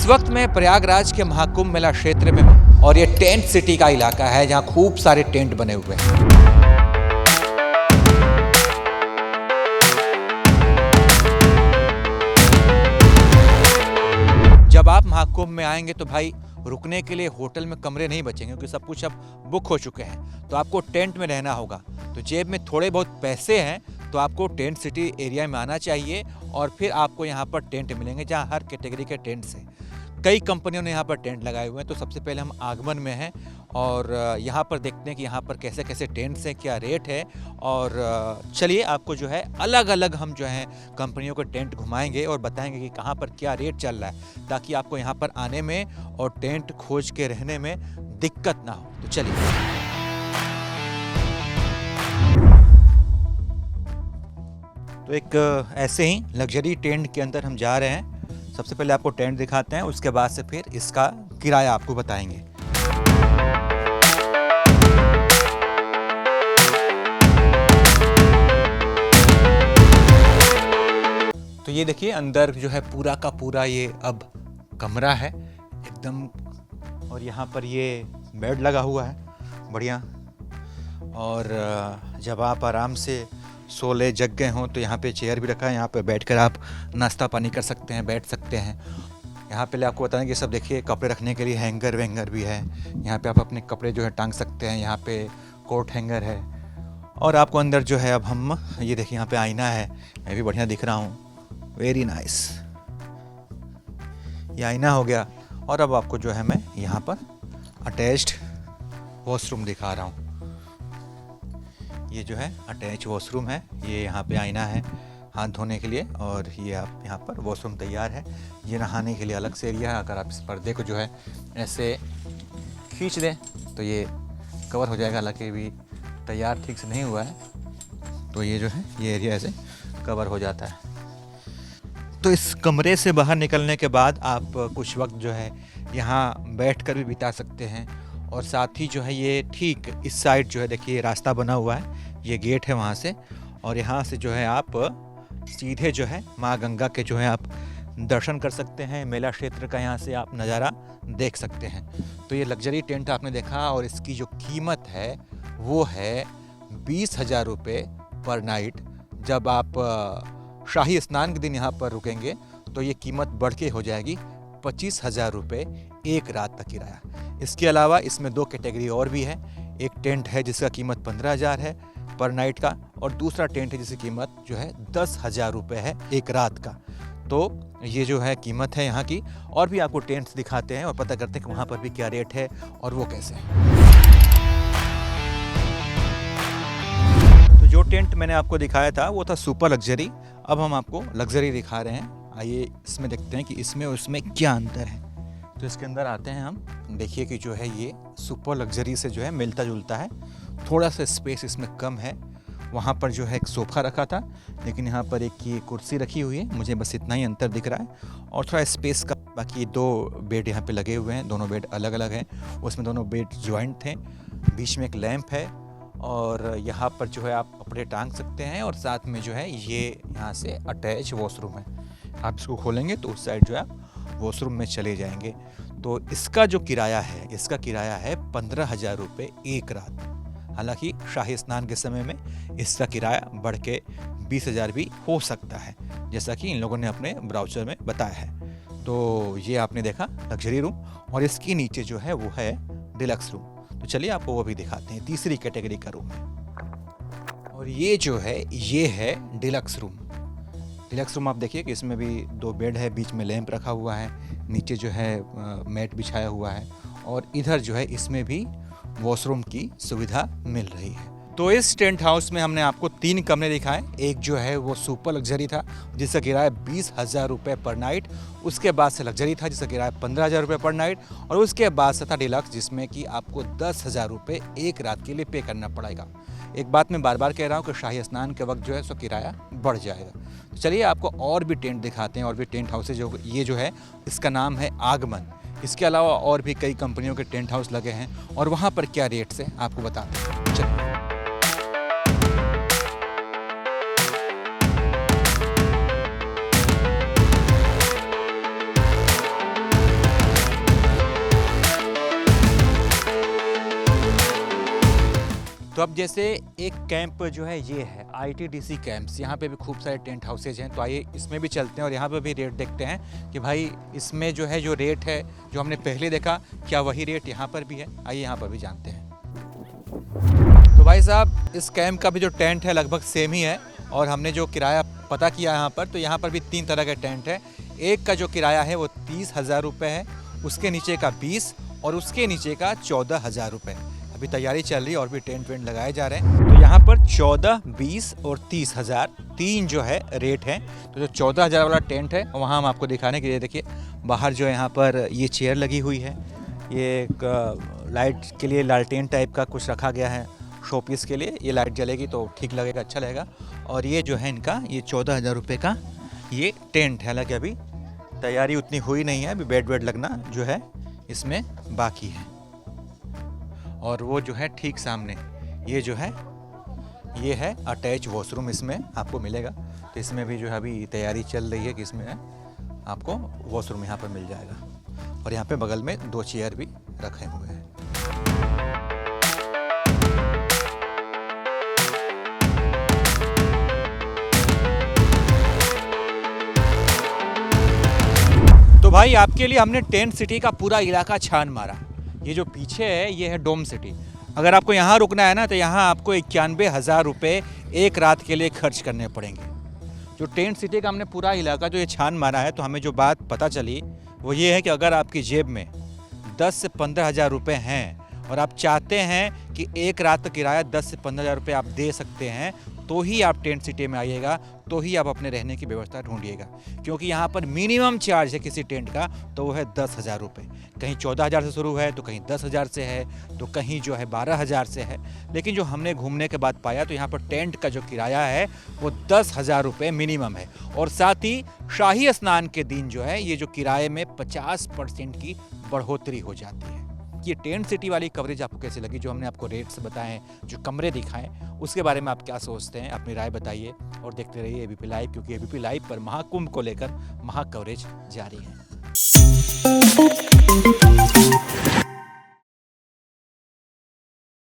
इस वक्त मैं प्रयागराज के महाकुंभ मेला क्षेत्र में हूँ और ये टेंट सिटी का इलाका है जहाँ खूब सारे टेंट बने हुए हैं। जब आप महाकुंभ में आएंगे तो भाई रुकने के लिए होटल में कमरे नहीं बचेंगे क्योंकि सब कुछ अब बुक हो चुके हैं, तो आपको टेंट में रहना होगा। तो जेब में थोड़े बहुत पैसे हैं तो आपको टेंट सिटी एरिया में आना चाहिए और फिर आपको यहाँ पर टेंट मिलेंगे जहाँ हर कैटेगरी के टेंट्स हैं। कई कंपनियों ने यहाँ पर टेंट लगाए हुए हैं। तो सबसे पहले हम आगमन में हैं और यहाँ पर देखते हैं कि यहाँ पर कैसे कैसे टेंट्स हैं, क्या रेट है। और चलिए आपको जो है अलग अलग हम जो है कंपनियों के टेंट घुमाएंगे और बताएंगे कि कहाँ पर क्या रेट चल रहा है, ताकि आपको यहाँ पर आने में और टेंट खोज के रहने में दिक्कत ना हो। तो चलिए, तो एक ऐसे ही लग्जरी टेंट के अंदर हम जा रहे हैं। सबसे पहले आपको टेंट दिखाते हैं, उसके बाद से फिर इसका किराया आपको बताएंगे। तो ये देखिए अंदर जो है पूरा का पूरा ये अब कमरा है एकदम, और यहाँ पर ये बेड लगा हुआ है बढ़िया। और जब आप आराम से सोले जग गए हों तो यहाँ पे चेयर भी रखा है, यहाँ पे बैठकर आप नाश्ता पानी कर सकते हैं, बैठ सकते हैं। यहाँ पहले आपको बताएं कि सब देखिए कपड़े रखने के लिए हैंगर वैंगर भी है। यहाँ पे आप अपने कपड़े जो है टांग सकते हैं। यहाँ पे कोट हैंगर है। और आपको अंदर जो है अब हम ये देखिए यहाँ पे आईना है, मैं भी बढ़िया दिख रहा हूँ, वेरी नाइस। ये आईना हो गया। और अब आपको जो है मैं यहाँ पर अटैच्ड वॉशरूम दिखा रहा हूँ। ये जो है अटैच वॉशरूम है। ये यहाँ पे आईना है हाथ धोने के लिए, और ये आप यहाँ पर वॉशरूम तैयार है। ये नहाने के लिए अलग से एरिया है। अगर आप इस पर्दे को जो है ऐसे खींच दें तो ये कवर हो जाएगा, हालांकि भी तैयार ठीक से नहीं हुआ है। तो ये जो है ये एरिया ऐसे कवर हो जाता है। तो इस कमरे से बाहर निकलने के बाद आप कुछ वक्त जो है यहाँ बैठकर भी बिता सकते हैं। और साथ ही जो है ये ठीक इस साइड जो है देखिए रास्ता बना हुआ है, ये गेट है वहाँ से, और यहाँ से जो है आप सीधे जो है माँ गंगा के जो है आप दर्शन कर सकते हैं। मेला क्षेत्र का यहाँ से आप नज़ारा देख सकते हैं। तो ये लग्जरी टेंट आपने देखा, और इसकी जो कीमत है वो है 20,000 रुपये पर नाइट। जब आप शाही स्नान के दिन यहाँ पर रुकेंगे तो ये कीमत बढ़ के हो जाएगी 25,000 रुपये एक रात का किराया। इसके अलावा इसमें 2 कैटेगरी और भी है। एक टेंट है जिसका कीमत 15,000 है पर नाइट का, और दूसरा टेंट है जिसकी कीमत जो है 10,000 रुपये है एक रात का। तो ये जो है कीमत है यहाँ की। और भी आपको टेंट्स दिखाते हैं और पता करते हैं कि वहाँ पर भी क्या रेट है और वो कैसे है। तो जो टेंट मैंने आपको दिखाया था वो था सुपर लग्जरी। अब हम आपको लग्जरी दिखा रहे हैं। आइए इसमें देखते हैं कि इसमें और इसमें क्या अंतर है। तो इसके अंदर आते हैं हम। देखिए कि जो है ये सुपर लग्जरी से जो है मिलता जुलता है। थोड़ा सा स्पेस इसमें कम है। वहाँ पर जो है एक सोफ़ा रखा था, लेकिन यहाँ पर एक ये कुर्सी रखी हुई है। मुझे बस इतना ही अंतर दिख रहा है, और थोड़ा स्पेस का। बाकी 2 बेड यहाँ पे लगे हुए हैं, दोनों बेड अलग अलग हैं। उसमें दोनों बेड ज्वाइंट थे। बीच में एक लैंप है, और यहाँ पर जो है आप कपड़े टांग सकते हैं। और साथ में जो है ये यहाँ से अटैच वॉशरूम है। आप इसको खोलेंगे तो उस साइड जो है आप वॉशरूम में चले जाएंगे। तो इसका जो किराया है, इसका किराया है 15,000 रुपये एक रात। हालांकि शाही स्नान के समय में इसका किराया बढ़ के 20,000 भी हो सकता है, जैसा कि इन लोगों ने अपने ब्राउचर में बताया है। तो ये आपने देखा लग्जरी रूम, और इसके नीचे जो है वो है डिलक्स रूम। तो चलिए आपको वो भी दिखाते हैं। तीसरी कैटेगरी का रूम है, और ये जो है ये है डिलक्स रूम। डिलक्स रूम आप देखिए कि इसमें भी 2 बेड है, बीच में लैंप रखा हुआ है, नीचे जो है मैट बिछाया हुआ है, और इधर जो है इसमें भी वॉशरूम की सुविधा मिल रही है। तो इस टेंट हाउस में हमने आपको 3 कमरे दिखाए। एक जो है वो सुपर लग्जरी था जिसका किराया 20,000 रुपये पर नाइट। उसके बाद से लग्जरी था जिसका किराया 15,000 रुपये पर नाइट, और उसके बाद से था डिलक्स जिसमें कि आपको 10,000 रुपये एक रात के लिए पे करना पड़ेगा। एक बात मैं बार बार कह रहा हूँ कि शाही स्नान के वक्त जो है सो किराया बढ़ जाएगा। तो चलिए आपको और भी टेंट दिखाते हैं, और भी टेंट हाउसेज। ये जो है इसका नाम है आगमन। इसके अलावा और भी कई कंपनियों के टेंट हाउस लगे हैं, और वहाँ पर क्या रेट्स है आपको बताते हैं। चलिए, अब जैसे एक कैंप जो है ये है ITDC कैंप्स, यहाँ पे भी खूब सारे टेंट हाउसेज हैं। तो आइए इसमें भी चलते हैं और यहाँ पे भी रेट देखते हैं कि भाई इसमें जो है जो रेट है जो हमने पहले देखा, क्या वही रेट यहाँ पर भी है। आइए यहाँ पर भी जानते हैं। तो भाई साहब इस कैंप का भी जो टेंट है लगभग सेम ही है और हमने जो किराया पता किया यहाँ पर, तो यहाँ पर भी 3 तरह के टेंट है। एक का जो किराया है वो 30,000 रुपये है, उसके नीचे का 20 और उसके नीचे का 14,000 रुपये। अभी तैयारी चल रही है और भी टेंट वेंट लगाए जा रहे हैं। तो यहाँ पर 14, 20 और 30,000 3 जो है रेट है। तो जो 14,000 वाला टेंट है वहाँ हम आपको दिखाने के लिए, देखिए बाहर जो यहाँ पर ये चेयर लगी हुई है, ये एक लाइट के लिए लालटेन टाइप का कुछ रखा गया है शो पीस के लिए। ये लाइट जलेगी तो ठीक लगेगा, अच्छा लगेगा। और ये जो है इनका ये 14,000 रुपये का ये टेंट है। हालांकि अभी तैयारी उतनी हुई नहीं है, अभी बेड वेड लगना जो है इसमें बाकी है। और वो जो है ठीक सामने ये जो है ये है अटैच वॉशरूम, इसमें आपको मिलेगा। तो इसमें भी जो है अभी तैयारी चल रही है कि इसमें आपको वॉशरूम यहाँ पर मिल जाएगा। और यहाँ पे बगल में 2 चेयर भी रखे हुए हैं। तो भाई आपके लिए हमने टेंट सिटी का पूरा इलाका छान मारा। ये जो पीछे है ये है डोम सिटी। अगर आपको यहाँ रुकना है ना तो यहाँ आपको 91,000 रुपये एक रात के लिए खर्च करने पड़ेंगे। जो टेंट सिटी का हमने पूरा इलाका जो ये छान मारा है, तो हमें जो बात पता चली वो ये है कि अगर आपकी जेब में 10 से 15,000 रुपये हैं और आप चाहते हैं कि एक रात का किराया 10 से 15,000 रुपये आप दे सकते हैं, तो ही आप टेंट सिटी में आइएगा, तो ही आप अपने रहने की व्यवस्था ढूंढिएगा। क्योंकि यहाँ पर मिनिमम चार्ज है किसी टेंट का, तो वो है 10,000 रुपये। कहीं 14,000 से शुरू है, तो कहीं 10,000 से है, तो कहीं जो है 12,000 से है। लेकिन जो हमने घूमने के बाद पाया तो यहाँ पर टेंट का जो किराया है वो 10,000 रुपये मिनिमम है। और साथ ही शाही स्नान के दिन जो है ये जो किराए में 50% की बढ़ोतरी हो जाती है। ये टेंट सिटी वाली कवरेज आपको कैसी लगी, जो हमने आपको रेट्स बताएं, जो कमरे दिखाएं, उसके बारे में आप क्या सोचते हैं, अपनी राय बताइए। और देखते रहिए ABP लाइव, क्योंकि ABP लाइव पर महाकुंभ को लेकर महा कवरेज जारी है।